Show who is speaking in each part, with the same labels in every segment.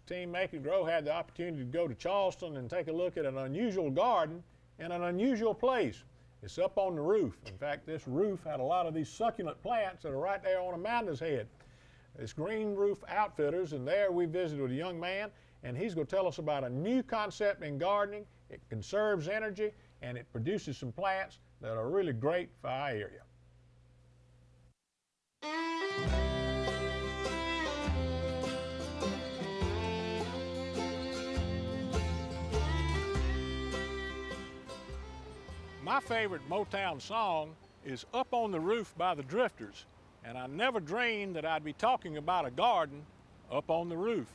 Speaker 1: Team Make It Grow had the opportunity to go to Charleston and take a look at an unusual garden in an unusual place. It's up on the roof. In fact, this roof had a lot of these succulent plants that are right there on Amanda's head. It's Green Roof Outfitters, and there we visited with a young man, and he's going to tell us about a new concept in gardening. It conserves energy, and it produces some plants that are really great for our area. My favorite Motown song is Up on the Roof by the Drifters, and I never dreamed that I'd be talking about a garden up on the roof.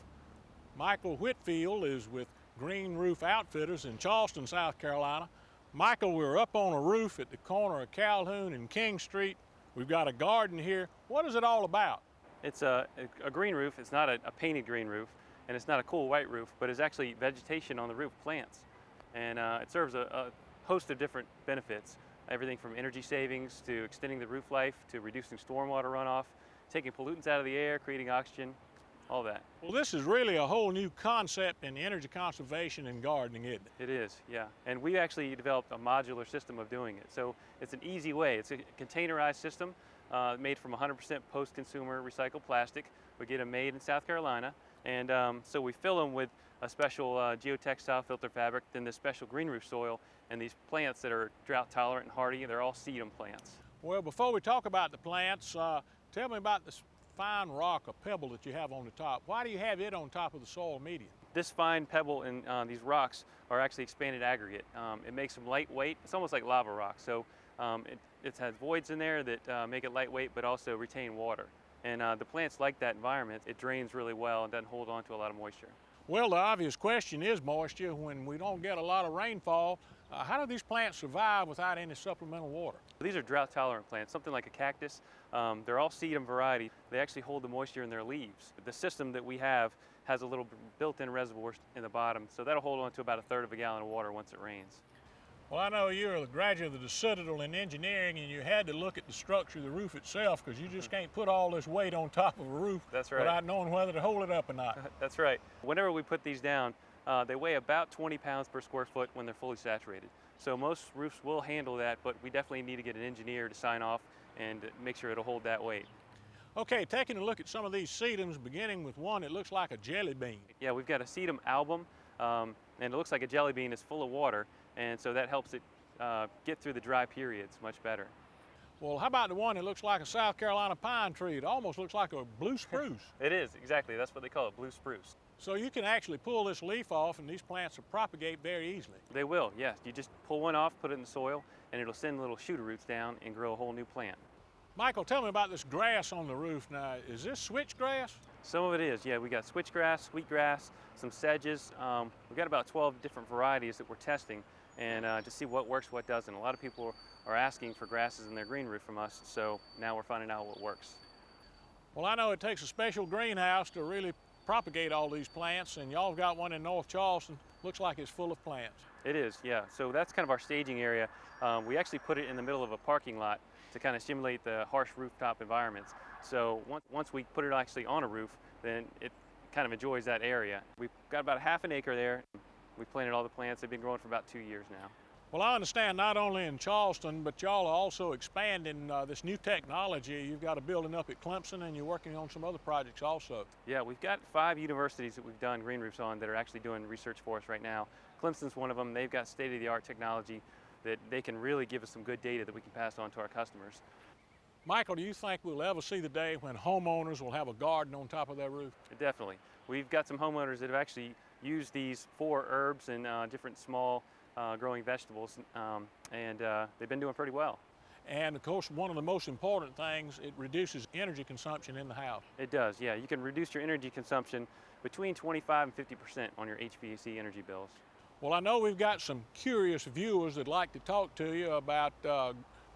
Speaker 1: Michael Whitfield is with Green Roof Outfitters in Charleston, South Carolina. Michael, we're up on a roof at the corner of Calhoun and King Street. We've got a garden here. What is it all about?
Speaker 2: It's a green roof. It's not a painted green roof, and it's not a cool white roof, but it's actually vegetation on the roof, plants. And it serves a host of different benefits. Everything from energy savings to extending the roof life to reducing stormwater runoff, taking pollutants out of the air, creating oxygen, all that.
Speaker 1: Well, this is really a whole new concept in energy conservation and gardening, isn't it?
Speaker 2: It is, yeah. And we actually developed a modular system of doing it. So it's an easy way. It's a containerized system made from 100% post-consumer recycled plastic. We get them made in South Carolina. And so we fill them with a special geotextile filter fabric, then this special green roof soil, and these plants that are drought tolerant and hardy. They're all sedum plants.
Speaker 1: Well, before we talk about the plants, tell me about this fine rock, a pebble that you have on the top. Why do you have it on top of the soil medium?
Speaker 2: This fine pebble and these rocks are actually expanded aggregate. It makes them lightweight. It's almost like lava rock. So it has voids in there that make it lightweight but also retain water. And the plants like that environment. It drains really well and doesn't hold on to a lot of moisture.
Speaker 1: Well, the obvious question is moisture. When we don't get a lot of rainfall, how do these plants survive without any supplemental water?
Speaker 2: These are drought tolerant plants, something like a cactus. They're all sedum variety. They actually hold the moisture in their leaves. The system that we have has a little built-in reservoir in the bottom, so that'll hold on to about 1/3 of a gallon of water once it rains.
Speaker 1: Well, I know you're a graduate of the Citadel in engineering, and you had to look at the structure of the roof itself, because you just can't put all this weight on top of a roof.
Speaker 2: That's right.
Speaker 1: Without knowing whether to hold it up or not.
Speaker 2: That's right. Whenever we put these down, they weigh about 20 pounds per square foot when they're fully saturated. So most roofs will handle that, but we definitely need to get an engineer to sign off and make sure it'll hold that weight.
Speaker 1: Okay, taking a look at some of these sedums, beginning with one that looks like a jelly bean.
Speaker 2: Yeah, we've got a sedum album, and it looks like a jelly bean. It's full of water, and so that helps it get through the dry periods much better.
Speaker 1: Well, how about the one that looks like a South Carolina pine tree? It almost looks like a blue spruce.
Speaker 2: It is, exactly. That's what they call it, blue spruce.
Speaker 1: So you can actually pull this leaf off, and these plants will propagate very easily.
Speaker 2: They will, yes. You just pull one off, put it in the soil, and it'll send little shooter roots down and grow a whole new plant.
Speaker 1: Michael, tell me about this grass on the roof now. Is this switchgrass?
Speaker 2: Some of it is, yeah. We got switchgrass, sweetgrass, some sedges. We've got about 12 different varieties that we're testing and to see what works, what doesn't. A lot of people are asking for grasses in their green roof from us, so now we're finding out what works.
Speaker 1: Well, I know it takes a special greenhouse to really propagate all these plants, and y'all got one in North Charleston. Looks like it's full of plants.
Speaker 2: It is, yeah. So that's kind of our staging area. We actually put it in the middle of a parking lot to kind of simulate the harsh rooftop environments. So once we put it actually on a roof, then it kind of enjoys that area. We've got about 1/2 an acre there. We planted all the plants. They've been growing for about 2 years now.
Speaker 1: Well, I understand not only in Charleston, but y'all are also expanding this new technology. You've got a building up at Clemson, and you're working on some other projects also.
Speaker 2: Yeah, we've got 5 universities that we've done green roofs on that are actually doing research for us right now. Clemson's one of them. They've got state-of-the-art technology that they can really give us some good data that we can pass on to our customers.
Speaker 1: Michael, do you think we'll ever see the day when homeowners will have a garden on top of their roof?
Speaker 2: Definitely. We've got some homeowners that have actually used these for herbs and different small growing vegetables, and they've been doing pretty well.
Speaker 1: And of course, one of the most important things, it reduces energy consumption in the house.
Speaker 2: It does, yeah. You can reduce your energy consumption between 25 and 50% on your HVAC energy bills.
Speaker 1: Well, I know we've got some curious viewers that like to talk to you about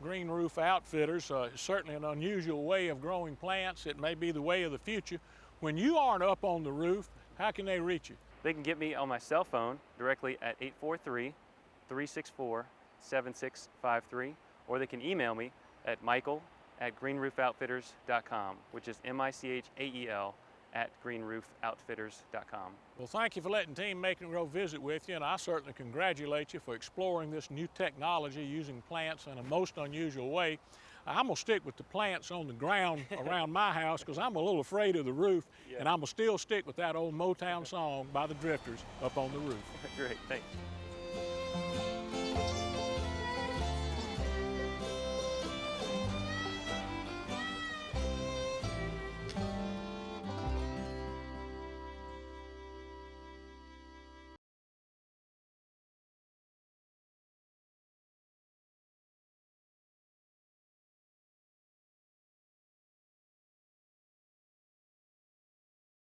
Speaker 1: Green Roof Outfitters. It's certainly an unusual way of growing plants. It may be the way of the future. When you aren't up on the roof, how can they reach you?
Speaker 2: They can get me on my cell phone directly at 843-364-7653, or they can email me at michael@greenroofoutfitters.com, which is at greenroofoutfitters.com.
Speaker 1: Well, thank you for letting Team Make and Grow visit with you, and I certainly congratulate you for exploring this new technology using plants in a most unusual way. I'm going to stick with the plants on the ground around my house because I'm a little afraid of the roof, and I'm going to still stick with that old Motown song by the Drifters, Up on the Roof.
Speaker 2: Great, thanks.